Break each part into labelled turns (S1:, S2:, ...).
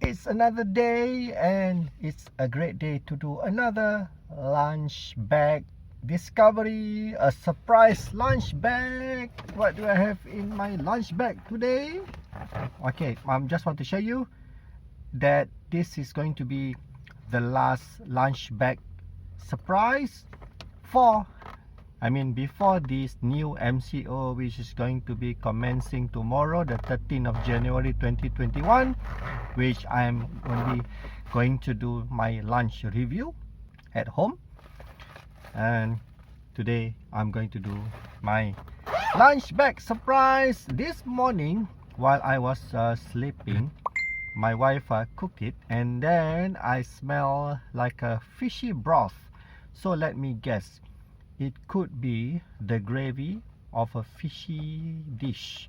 S1: It's another day and it's a great day to do another lunch bag discovery, a surprise lunch bag. What do I have in my lunch bag today? Okay, just want to show you that this is going to be the last lunch bag surprise before this new MCO, which is going to be commencing tomorrow, the 13th of January 2021, which I'm only going to do my lunch review at home. And today I'm going to do my lunch bag surprise. This morning while I was sleeping, my wife cooked it, and then I smell like a fishy broth. So let me guess, it could be the gravy of a fishy dish.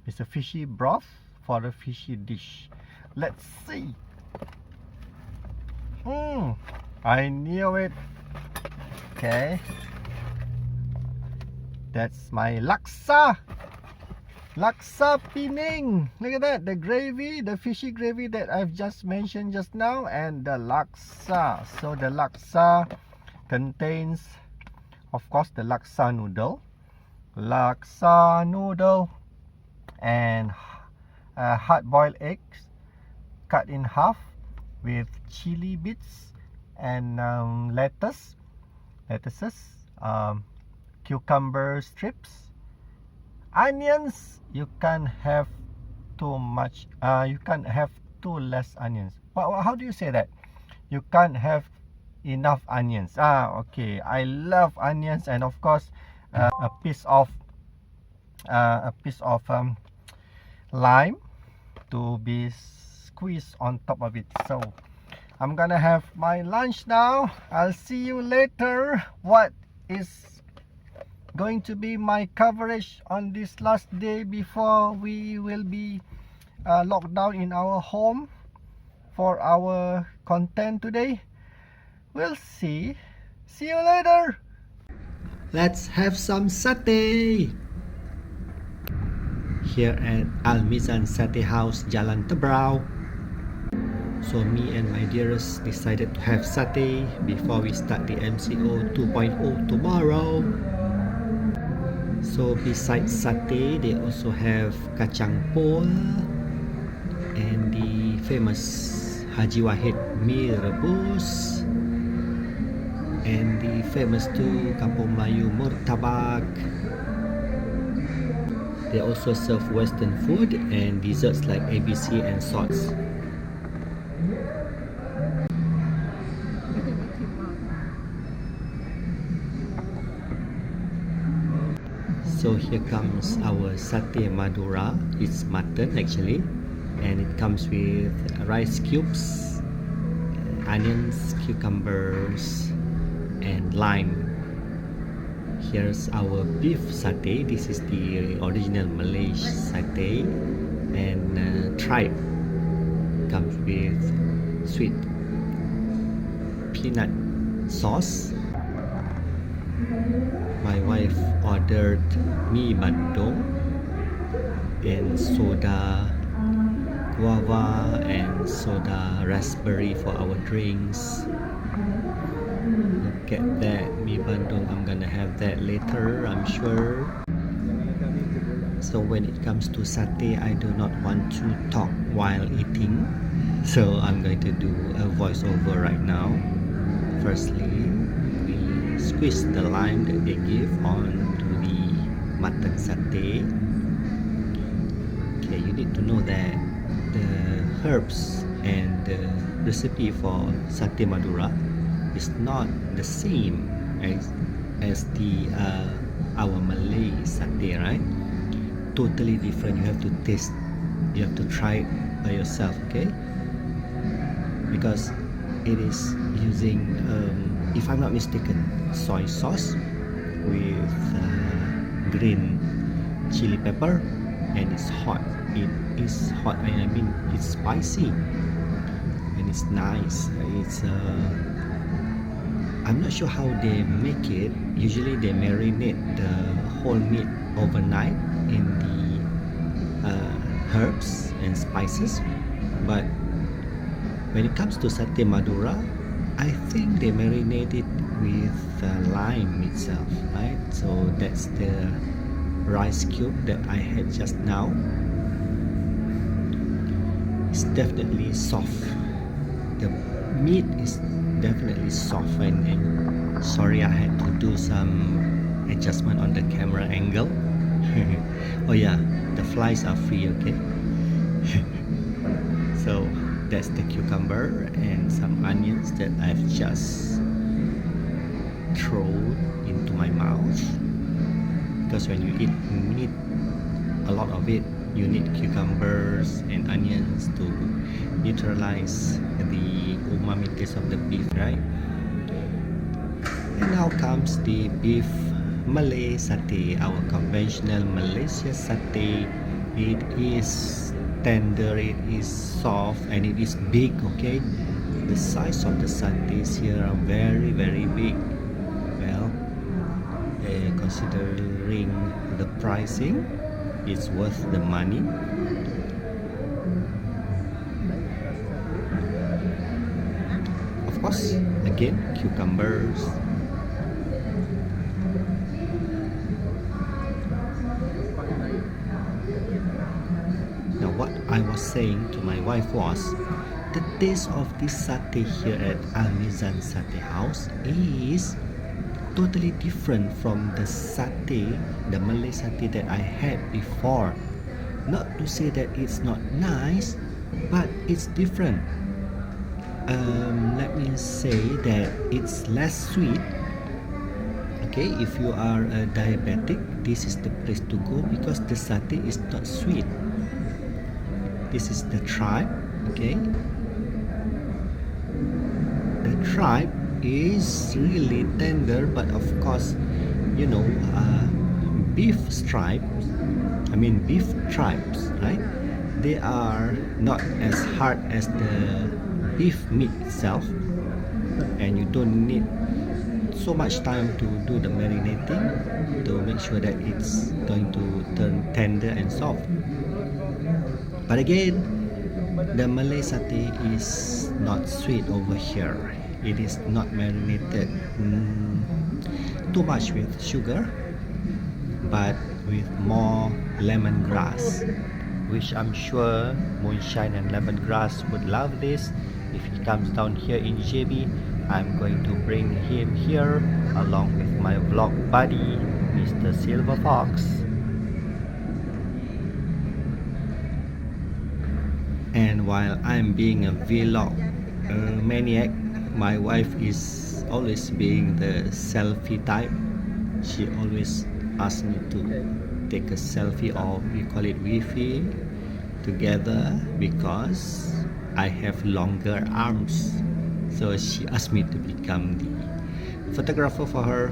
S1: It's a fishy broth for a fishy dish. Let's see. I knew it. Okay, that's my laksa pining. Look at that, the gravy, the fishy gravy that I've just mentioned just now, and the laksa. So the laksa contains, of course, the laksa noodle, and hard-boiled eggs cut in half with chili bits and lettuces, cucumber strips, onions. You can't have too much. You can't have too less onions. How do you say that? You can't have enough onions. Okay, I love onions, and of course a piece of lime to be squeezed on top of it. So I'm gonna have my lunch now. I'll see you later. What is going to be my coverage on this last day before we will be locked down in our home for our content today? We'll see. See you later. Let's have some satay here at ALMIZAN Satay House, Jalan Tebrau. So me and my dearest decided to have satay before we start the MCO 2.0 tomorrow. So besides satay, they also have kacang pol and the famous Haji Wahid mie rebus, and the famous too Kampung Melayu murtabak. They also serve Western food and desserts like ABC and sauce. So here comes our satay Madura. It's mutton actually, and it comes with rice cubes, onions, cucumbers, and lime. Here's our beef satay. This is the original Malay satay, and tripe comes with sweet peanut sauce. My wife ordered mie bandung and soda guava and soda raspberry for our drinks. Look at that mie bandung. I'm gonna have that later, I'm sure. So when it comes to satay, I do not want to talk while eating, so I'm going to do a voiceover right now. Firstly, we squeeze the lime that they give onto the mutton satay. Okay, you need to know that the herbs and the recipe for satay Madura is not the same as the our Malay satay, right? Totally different. You have to taste, you have to try it by yourself, okay? Because it is using if I'm not mistaken, soy sauce with green chili pepper, and it's hot. It is hot, I mean it's spicy, and it's nice. It's I'm not sure how they make it. Usually they marinate the whole meat overnight in the herbs and spices, but When it comes to satay Madura, I think they marinate it with lime itself, right? So that's the rice cube that I had just now. It's definitely soft. The meat is definitely soft, and sorry, I had to do some adjustment on the camera angle. Oh yeah, the flies are free, okay? So that's the cucumber and some onions that I've just thrown into my mouth, because when you eat meat, a lot of it, you need cucumbers and onions to neutralize the umami taste of the beef, right? And now comes the beef Malay satay, our conventional Malaysia satay. It is tender, it is soft, and it is big, okay? The size of the satays here are very, very big. Well, considering the pricing, it's worth the money. Of course, again, cucumbers. Now what I was saying to my wife was, the taste of this satay here at ALMIZAN Satay House is totally different from the satay, the Malay satay that I had before. Not to say that it's not nice, but it's different. Let me say that it's less sweet. Okay, if you are a diabetic, this is the place to go because the satay is not sweet. This is the tripe, okay? The tripe is really tender, but of course, you know, beef stripes, beef tripes, right? They are not as hard as the beef meat itself, and you don't need so much time to do the marinating to make sure that it's going to turn tender and soft. But again, the Malay satay is not sweet over here. It is not marinated too much with sugar, but with more lemongrass, which I'm sure Moonshine and Lemongrass would love this. If he comes down here in JB, I'm going to bring him here along with my vlog buddy, Mr. Silver Fox. And while I'm being a vlog maniac, my wife is always being the selfie type. She always asks me to take a selfie, or we call it Wi-Fi, together because I have longer arms. So she asked me to become the photographer for her.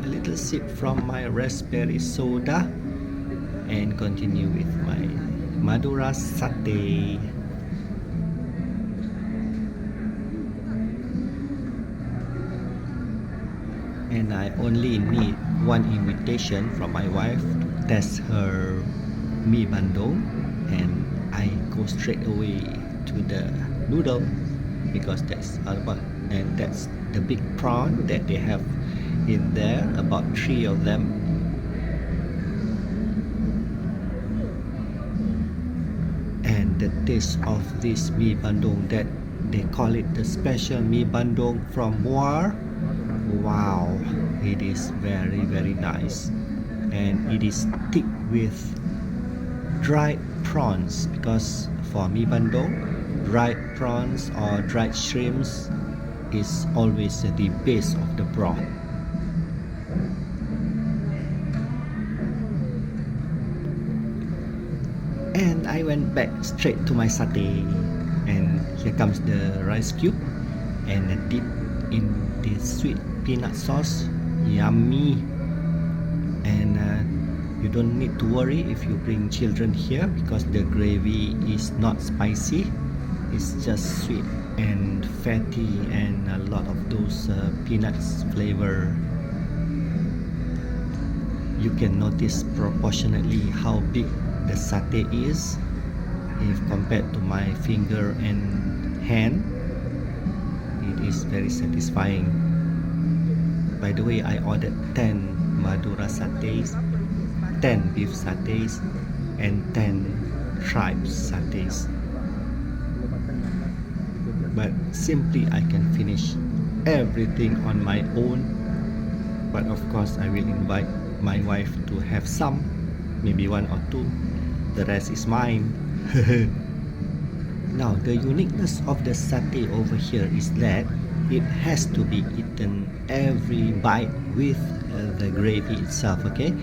S1: A little sip from my raspberry soda and continue with my Madura satay. And I only need one invitation from my wife to test her mi bandung, and I go straight away to the noodle because that's all about, and that's the big prawn that they have in there, about 3 of them. And the taste of this mi bandung, that they call it the special mi bandung from Muar. Wow, it is very, very nice, and it is thick with dried prawns, because for mi bandung, dried prawns or dried shrimps is always the base of the broth. And I went back straight to my satay, and here comes the rice cube and a dip in the sweet peanut sauce. Yummy. And you don't need to worry if you bring children here, because the gravy is not spicy. It's just sweet and fatty and a lot of those peanuts flavor. You can notice proportionately how big the satay is if compared to my finger and hand. It is very satisfying. By the way, I ordered 10 Madura Satays, 10 beef Satays, and 10 tribes Satays. But simply I can finish everything on my own. But of course I will invite my wife to have some, maybe 1 or 2. The rest is mine. Now the uniqueness of the satay over here is that it has to be eaten every bite with the gravy itself. Okay,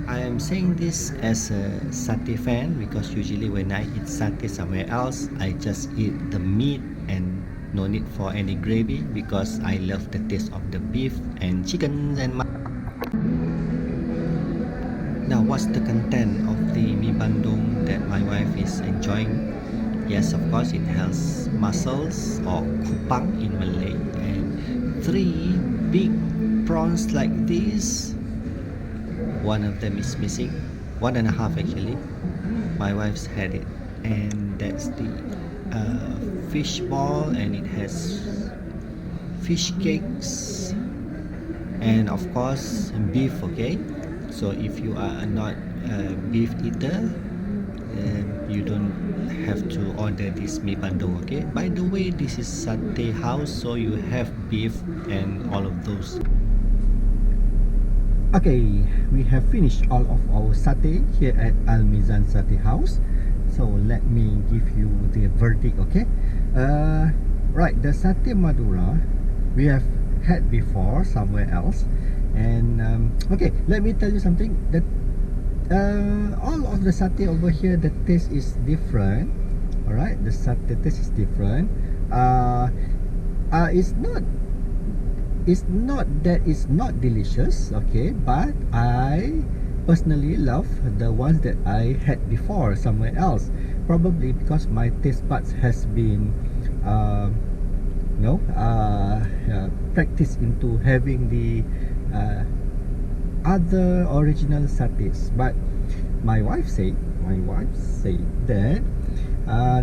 S1: I am saying this as a satay fan because usually when I eat satay somewhere else, I just eat the meat and no need for any gravy because I love the taste of the beef and chickens and Now what's the content of the mi bandung that my wife is enjoying? Yes, of course it has mussels or kupang in Malay, and 3 big prawns like this. One of them is missing, 1.5 actually. My wife's had it, and that's the fish ball, and it has fish cakes, and of course beef. Okay, so if you are not a beef eater, you don't have to order this mi bandung. Okay, by the way, this is satay house, so you have beef and all of those. Okay, we have finished all of our satay here at ALMIZAN Satay House. So let me give you the verdict. Okay, right, the satay Madura we have had before somewhere else, and okay, let me tell you something that all of the satay over here, the taste is different. All right, the satay taste is different. It's not that it's not delicious, okay, but I personally love the ones that I had before somewhere else, probably because my taste buds has been practiced into having the other original satays. But my wife said that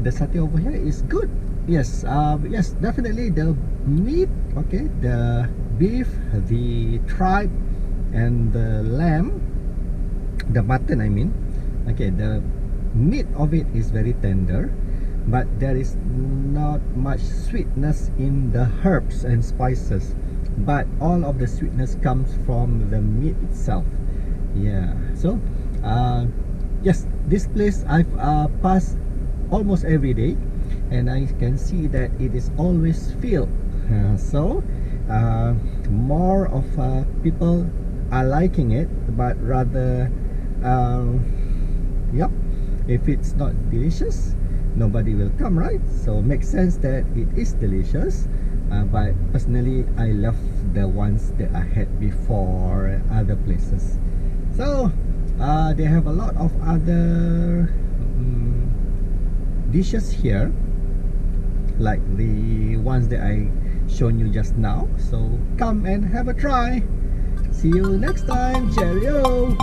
S1: the satay over here is good. Yes, yes, definitely the meat, okay, the beef, the tripe, and the lamb, the mutton I mean, okay, the meat of it is very tender, but there is not much sweetness in the herbs and spices, but all of the sweetness comes from the meat itself. Yeah, so yes, this place I've passed almost every day, and I can see that it is always filled. So more of people are liking it, but rather yep, if it's not delicious, nobody will come, right? So makes sense that it is delicious, but personally I love the ones that I had before other places. So they have a lot of other dishes here, like the ones that I shown you just now. So come and have a try. See you next time. Cheerio.